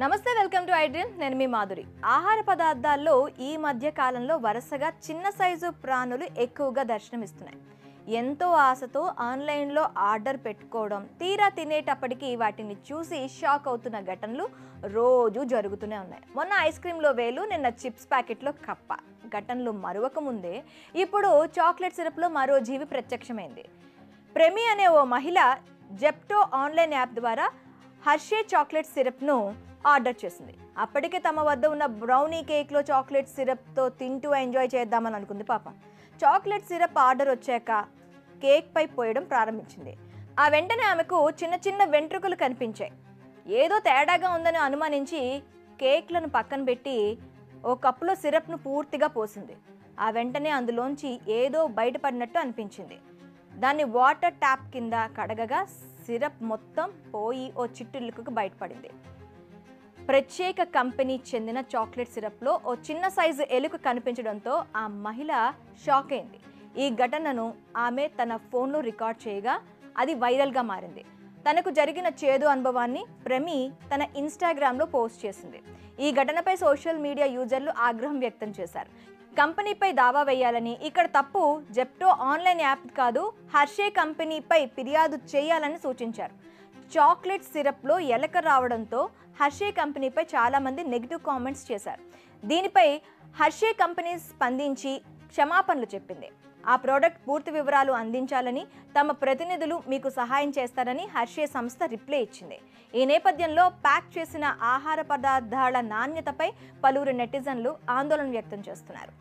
నమస్తే, welcome to iDream. నేను మీ మాధురి. ఆహార పదార్థాల్లో ఈ మధ్య కాలంలో వరుసగా చిన్న సైజు ప్రాణులు ఎక్కువగా దర్శనమిస్తున్నాయి. ఎంతో ఆశతో ఆన్లైన్లో ఆర్డర్ పెట్టుకోవడం, తీరా తినేటప్పటికి వాటిని చూసి షాక్ అవుతున్న ఘటనలు రోజు జరుగుతూనే ఉన్నాయి. మొన్న ఐస్ క్రీమ్లో వేలు, నిన్న చిప్స్ ప్యాకెట్లో కప్ప. ఘటనలు మరొక ముందే ఇప్పుడు చాక్లెట్ సిరప్లో మరో జీవి ప్రత్యక్షమైంది. ప్రెమి అనే ఓ మహిళ జెప్టో ఆన్లైన్ యాప్ ద్వారా హర్షే చాక్లెట్ సిరప్ను ఆర్డర్ చేసింది. అప్పటికే తమ వద్ద ఉన్న బ్రౌనీ కేక్లో చాక్లెట్ సిరప్తో తింటూ ఎంజాయ్ చేద్దామని అనుకుంది పాపం. చాక్లెట్ సిరప్ ఆర్డర్ వచ్చాక కేక్ పై పోయడం ప్రారంభించింది. ఆ వెంటనే ఆమెకు చిన్న చిన్న వెంట్రుకలు కనిపించాయి. ఏదో తేడాగా ఉందని అనుమానించి కేక్లను పక్కన పెట్టి ఓ కప్పులో సిరప్ను పూర్తిగా పోసింది. ఆ వెంటనే అందులోంచి ఏదో బయటపడినట్టు అనిపించింది. దాన్ని వాటర్ ట్యాప్ కింద కడగగా సిరప్ మొత్తం పోయి ఓ చిట్టులకు బయటపడింది. ప్రత్యేక కంపెనీ చెందిన చాక్లెట్ సిరప్లో ఓ చిన్న సైజు ఎలుక కనిపించడంతో ఆ మహిళ షాక్ అయింది. ఈ ఘటనను ఆమె తన ఫోన్లో రికార్డ్ చేయగా అది వైరల్గా మారింది. తనకు జరిగిన చేదు అనుభవాన్ని ప్రెమి తన ఇన్స్టాగ్రామ్లో పోస్ట్ చేసింది. ఈ ఘటనపై సోషల్ మీడియా యూజర్లు ఆగ్రహం వ్యక్తం చేశారు. కంపెనీపై దావా వేయాలని, ఇక్కడ తప్పు జెప్టో ఆన్లైన్ యాప్ కాదు, హర్షే కంపెనీపై ఫిర్యాదు చేయాలని సూచించారు. చాక్లెట్ సిరప్లో ఎలక రావడంతో హర్షే కంపెనీపై చాలామంది నెగిటివ్ కామెంట్స్ చేశారు. దీనిపై హర్షే కంపెనీ స్పందించి క్షమాపణలు చెప్పింది. ఆ ప్రోడక్ట్ పూర్తి వివరాలు అందించాలని, తమ ప్రతినిధులు మీకు సహాయం చేస్తారని హర్షే సంస్థ రిప్లై ఇచ్చింది. ఈ నేపథ్యంలో ప్యాక్ చేసిన ఆహార పదార్థాల నాణ్యతపై పలువురు నెటిజన్లు ఆందోళన వ్యక్తం చేస్తున్నారు.